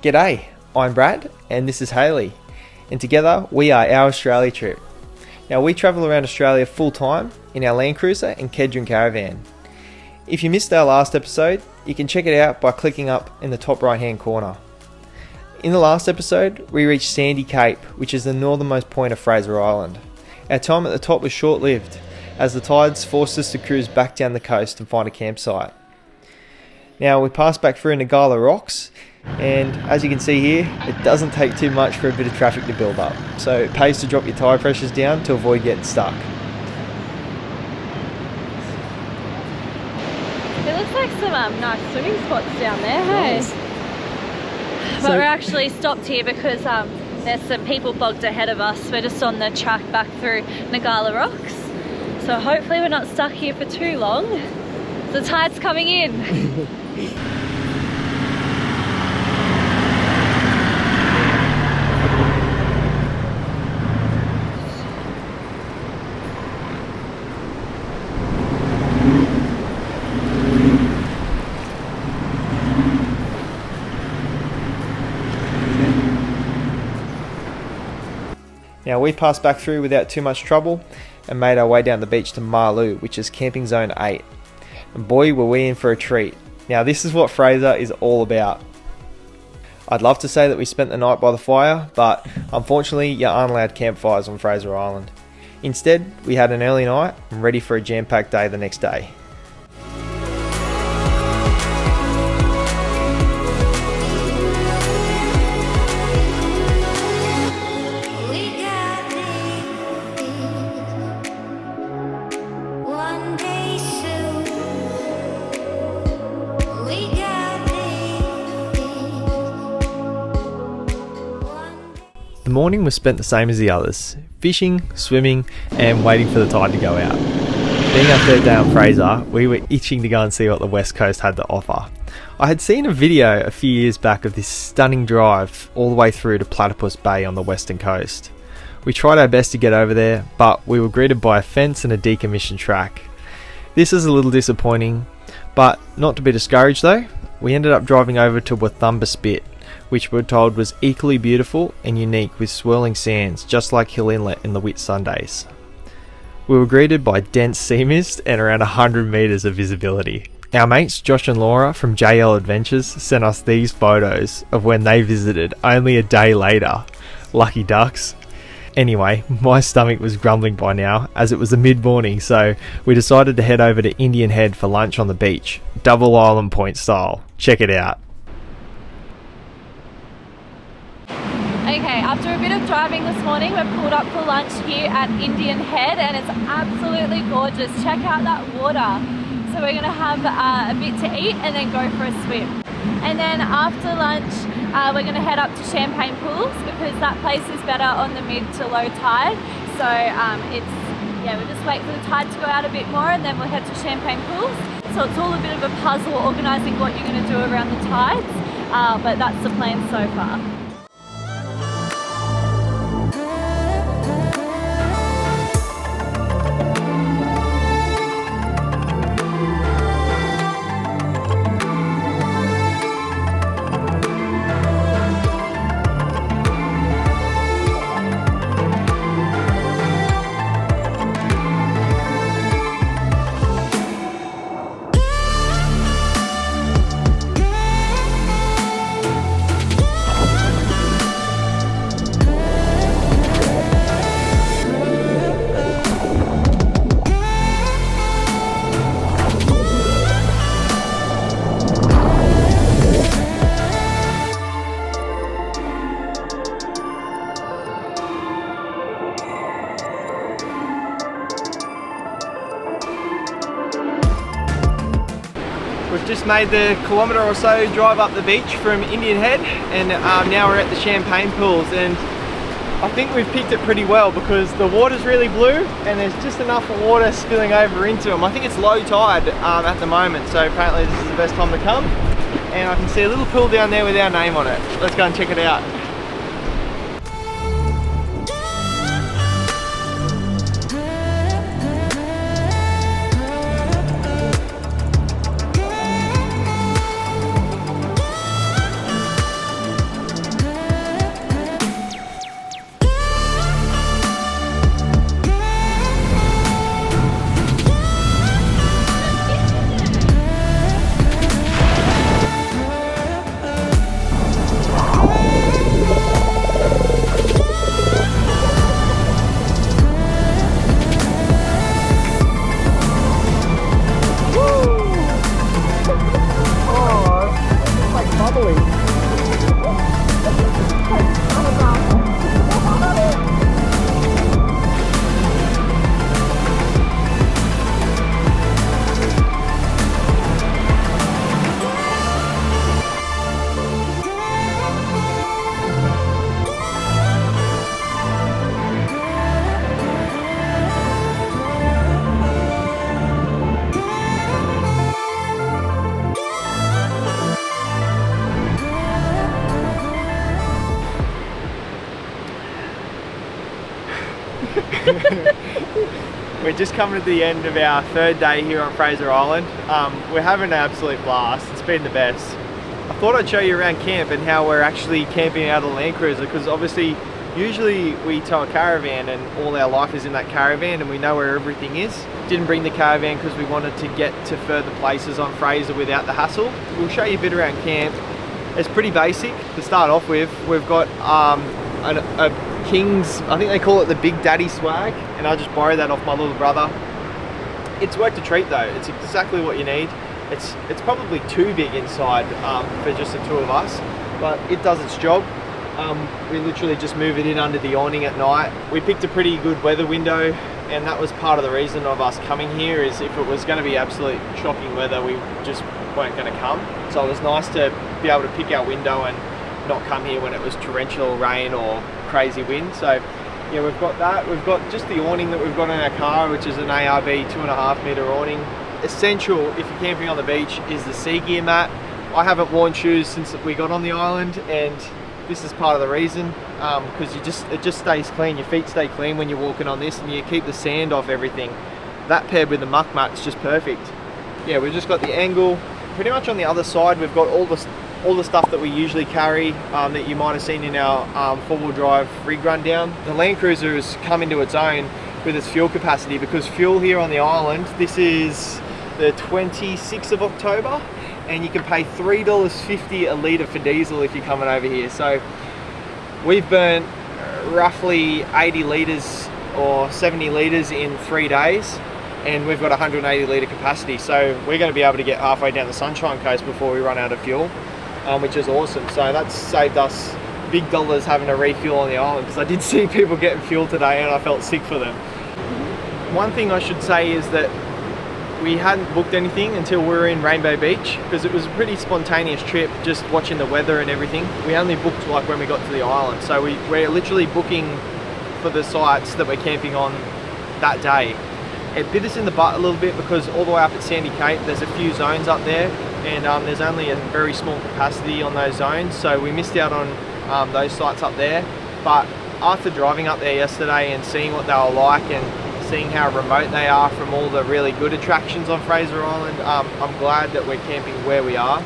G'day, I'm Brad and this is Hayley, and together we are Our Australia Trip. Now we travel around Australia full time in our Land Cruiser and Kedron caravan. If you missed our last episode, you can check it out by clicking up in the top right hand corner. In the last episode, we reached Sandy Cape, which is the northernmost point of Fraser Island. Our time at the top was short-lived, as the tides forced us to cruise back down the coast and find a campsite. Now we passed back through Ngkala Rocks, and as you can see here, it doesn't take too much for a bit of traffic to build up, so it pays to drop your tyre pressures down to avoid getting stuck. It looks like some nice swimming spots down there, hey? Nice. But we're actually stopped here because there's some people bogged ahead of us. We're just on the track back through Ngkala Rocks, so hopefully we're not stuck here for too long. The tide's coming in. Now we passed back through without too much trouble and made our way down the beach to Marloo, which is camping zone 8. And boy were we in for a treat. Now this is what Fraser is all about. I'd love to say that we spent the night by the fire, but unfortunately you aren't allowed campfires on Fraser Island. Instead, we had an early night and ready for a jam-packed day the next day. The morning was spent the same as the others, fishing, swimming and waiting for the tide to go out. Being our third day on Fraser, we were itching to go and see what the West Coast had to offer. I had seen a video a few years back of this stunning drive all the way through to Platypus Bay on the western coast. We tried our best to get over there, but we were greeted by a fence and a decommissioned track. This is a little disappointing, but not to be discouraged though. We ended up driving over to Wathumba Spit, which we're told was equally beautiful and unique with swirling sands just like Hill Inlet in the Whitsundays. We were greeted by dense sea mist and around 100 metres of visibility. Our mates Josh and Laura from JL Adventures sent us these photos of when they visited only a day later. Lucky ducks. Anyway, my stomach was grumbling by now as it was the mid-morning, so we decided to head over to Indian Head for lunch on the beach, double island point style. Check it out. Okay, after a bit of driving this morning, we've pulled up for lunch here at Indian Head and it's absolutely gorgeous. Check out that water. So we're going to have a bit to eat and then go for a swim. And then after lunch, we're going to head up to Champagne Pools because that place is better on the mid to low tide. So we'll just wait for the tide to go out a bit more and then we'll head to Champagne Pools. So it's all a bit of a puzzle organising what you're going to do around the tides, but that's the plan so far. We've just made the kilometre or so drive up the beach from Indian Head, and now we're at the Champagne Pools, and I think we've picked it pretty well because the water's really blue and there's just enough water spilling over into them. I think it's low tide at the moment, so apparently this is the best time to come. And I can see a little pool down there with our name on it. Let's go and check it out. We're just coming to the end of our third day here on Fraser Island. We're having an absolute blast. It's been the best. I thought I'd show you around camp and how we're actually camping out of the Land Cruiser, because obviously usually we tow a caravan and all our life is in that caravan and we know where everything is. Didn't bring the caravan because we wanted to get to further places on Fraser without the hassle. We'll show you a bit around camp. It's pretty basic to start off with. We've got a King's, I think they call it the Big Daddy swag, and I just borrowed that off my little brother. It's worked a treat though. It's exactly what you need. It's probably too big inside for just the two of us, but it does its job. We literally just move it in under the awning at night. We picked a pretty good weather window, and that was part of the reason of us coming here, is if it was going to be absolute shocking weather, we just weren't going to come. So it was nice to be able to pick our window and not come here when it was torrential rain or crazy wind. So yeah, we've got that. We've got just the awning that we've got in our car, which is an ARB 2.5 meter awning. Essential if you're camping on the beach is the sea gear mat. I haven't worn shoes since we got on the island, and this is part of the reason, because it just stays clean. Your feet stay clean when you're walking on this, and you keep the sand off everything. That paired with the muck mat is just perfect. Yeah, we've just got the angle. Pretty much on the other side, we've got all the stuff that we usually carry, that you might have seen in our four-wheel drive rig rundown. The Land Cruiser has come into its own with its fuel capacity, because fuel here on the island, this is the 26th of October, and you can pay $3.50 a litre for diesel if you're coming over here. So we've burnt roughly 80 litres or 70 litres in 3 days, and we've got 180 litre capacity. So we're going to be able to get halfway down the Sunshine Coast before we run out of fuel, which is awesome. So that's saved us big dollars having a refuel on the island, because I did see people getting fuel today and I felt sick for them. One thing I should say is that we hadn't booked anything until we were in Rainbow Beach, because it was a pretty spontaneous trip, just watching the weather and everything. We only booked like when we got to the island, so we're literally booking for the sites that we're camping on that day. It bit us in the butt a little bit, because all the way up at Sandy Cape there's a few zones up there, and there's only a very small capacity on those zones, so we missed out on those sites up there. But after driving up there yesterday and seeing what they were like, and seeing how remote they are from all the really good attractions on Fraser Island, I'm glad that we're camping where we are.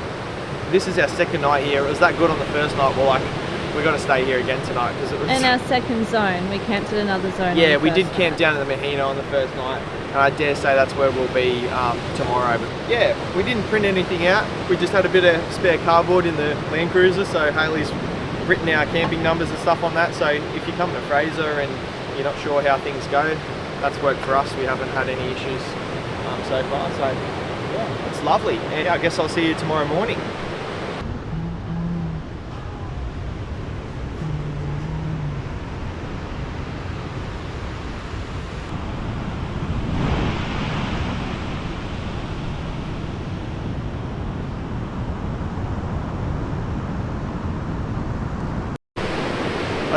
This is our second night here. It was that good on the first night, we're like, we're going to stay here again tonight, because it was... In our second zone, we camped at another zone. Yeah, we did camp down at the Maheno on the first night, and I dare say that's where we'll be tomorrow. But yeah, we didn't print anything out. We just had a bit of spare cardboard in the Land Cruiser, so Hayley's written our camping numbers and stuff on that. So if you come to Fraser and you're not sure how things go, that's worked for us. We haven't had any issues so far, so yeah, it's lovely. And I guess I'll see you tomorrow morning.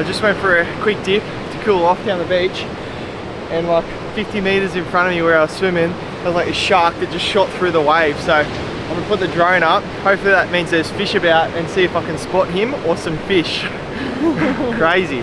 I just went for a quick dip to cool off down the beach, and like 50 meters in front of me where I was swimming, there was like a shark that just shot through the wave. So I'm gonna put the drone up. Hopefully that means there's fish about, and see if I can spot him or some fish. Crazy.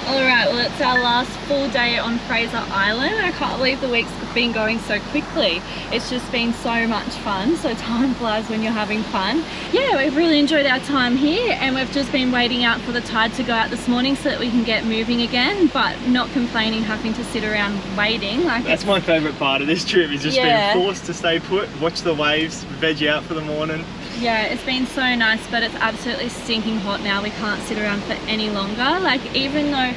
Alright, well it's our last full day on Fraser Island. I can't believe the week's been going so quickly. It's just been so much fun, so time flies when you're having fun. Yeah, we've really enjoyed our time here, and we've just been waiting out for the tide to go out this morning so that we can get moving again, but not complaining having to sit around waiting. Like, that's my favourite part of this trip, is just being forced to stay put, watch the waves, veg out for the morning. Yeah, it's been so nice, but it's absolutely stinking hot now. We can't sit around for any longer. Like, even though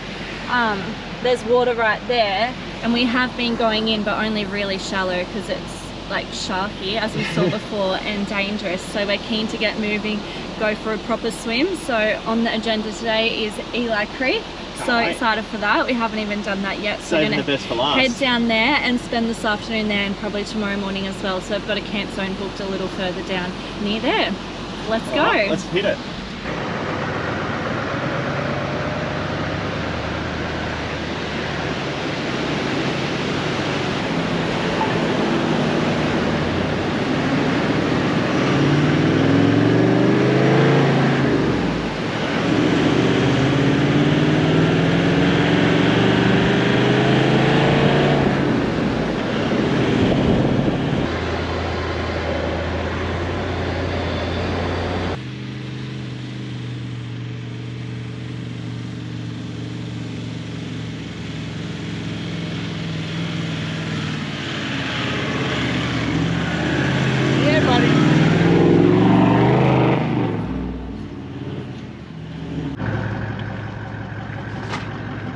there's water right there, and we have been going in, but only really shallow because it's like sharky, as we saw before, and dangerous. So we're keen to get moving, go for a proper swim. So on the agenda today is Eli Creek. So excited for that. We haven't even done that yet. So we're going to head down there and spend this afternoon there, and probably tomorrow morning as well. So I've got a camp zone booked a little further down near there. Let's go. Right, let's hit it.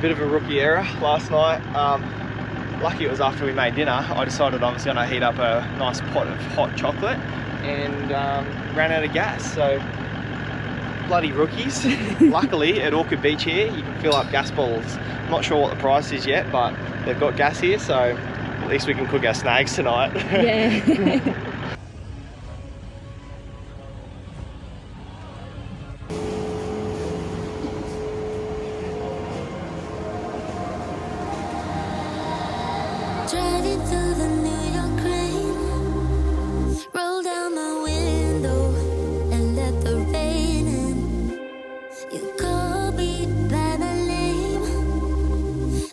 Bit of a rookie error last night. Lucky it was after we made dinner. I decided I was going to heat up a nice pot of hot chocolate, and ran out of gas. So bloody rookies. Luckily at Orchid Beach here you can fill up gas bottles. I'm not sure what the price is yet, but they've got gas here, so at least we can cook our snags tonight. Yeah. Driving through the New York rain, roll down my window and let the rain in. You call me by my name,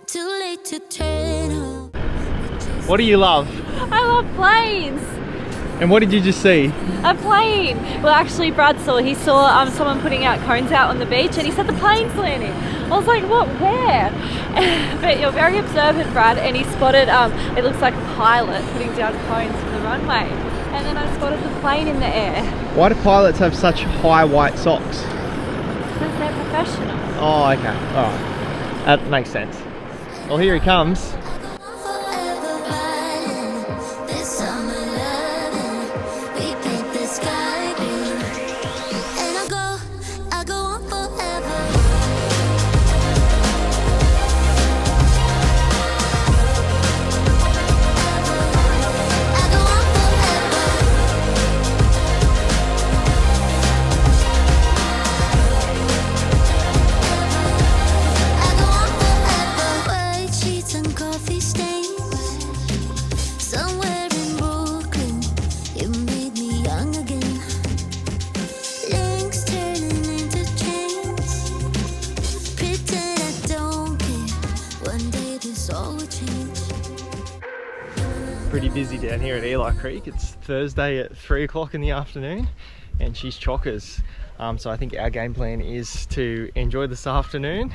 too late to turn home. What do you love? I love planes. And what did you just see? A plane. Well, actually Brad saw, he saw someone putting out cones out on the beach, and he said the plane's landing. I was like, what, where? But you're very observant, Brad, and he spotted, it looks like a pilot putting down cones for the runway. And then I spotted the plane in the air. Why do pilots have such high white socks? Because they're professional. Oh, okay. Alright. That makes sense. Well, here he comes. Pretty busy down here at Eli Creek. It's Thursday at 3 o'clock in the afternoon, and she's chockers. So I think our game plan is to enjoy this afternoon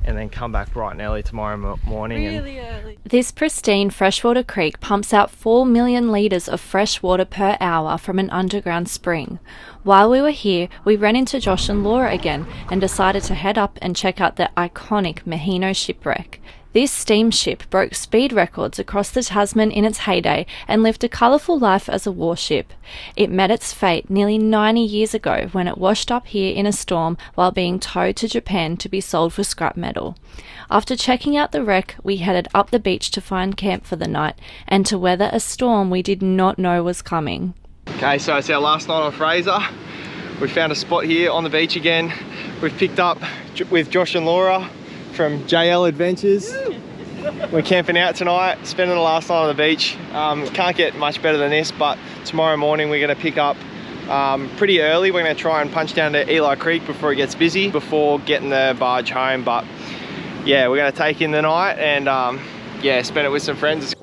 and then come back bright and early tomorrow morning. Really early. This pristine freshwater creek pumps out 4 million litres of fresh water per hour from an underground spring. While we were here, we ran into Josh and Laura again and decided to head up and check out the iconic Maheno shipwreck. This steamship broke speed records across the Tasman in its heyday and lived a colourful life as a warship. It met its fate nearly 90 years ago when it washed up here in a storm while being towed to Japan to be sold for scrap metal. After checking out the wreck, we headed up the beach to find camp for the night and to weather a storm we did not know was coming. Okay, so it's our last night on Fraser. We found a spot here on the beach again. We've picked up with Josh and Laura from JL Adventures. We're camping out tonight, spending the last night on the beach. Can't get much better than this, but tomorrow morning we're going to pick up pretty early. We're going to try and punch down to Eli Creek before it gets busy, before getting the barge home. But yeah, we're going to take in the night and yeah, spend it with some friends.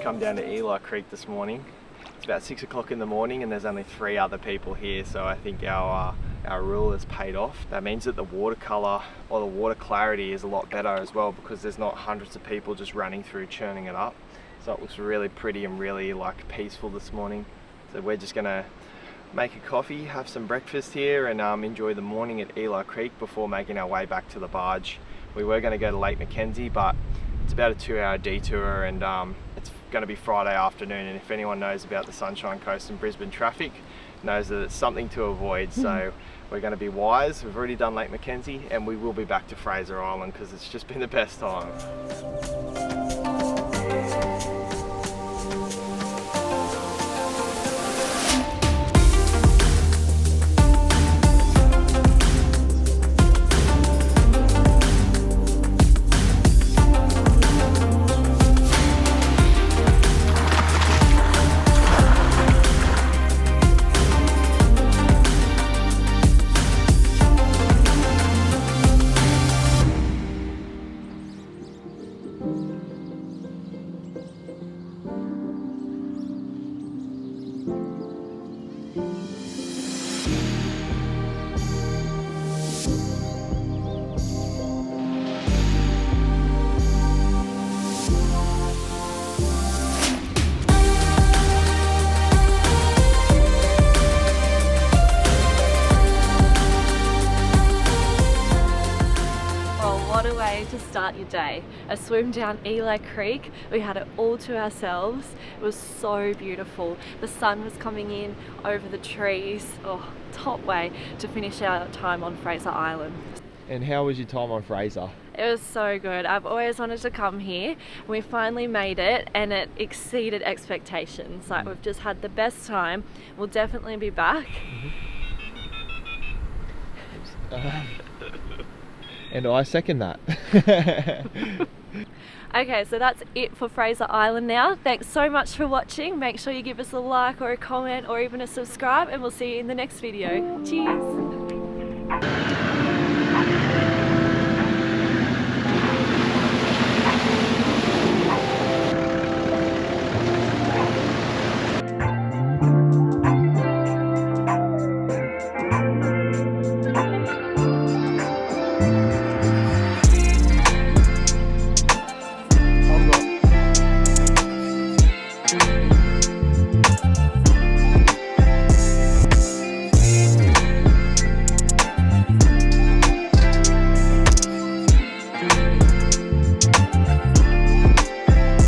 Come down to Eli Creek this morning. It's about 6 o'clock in the morning and there's only 3 other people here, so I think our rule has paid off. That means that the water colour or the water clarity is a lot better as well, because there's not hundreds of people just running through churning it up. So it looks really pretty and really like peaceful this morning. So we're just gonna make a coffee, have some breakfast here and enjoy the morning at Eli Creek before making our way back to the barge. We were going to go to Lake Mackenzie, but it's about a 2-hour detour and it's going to be Friday afternoon, and if anyone knows about the Sunshine Coast and Brisbane traffic, knows that it's something to avoid. So we're going to be wise. We've already done Lake Mackenzie and we will be back to Fraser Island because it's just been the best time. To start your day. A swim down Eli Creek. We had it all to ourselves. It was so beautiful. The sun was coming in over the trees. Oh, top way to finish our time on Fraser Island. And how was your time on Fraser? It was so good. I've always wanted to come here. We finally made it and it exceeded expectations. Like, we've just had the best time. We'll definitely be back. And I second that. Okay, so that's it for Fraser Island now. Thanks so much for watching. Make sure you give us a like or a comment or even a subscribe, and we'll see you in the next video. Cheers!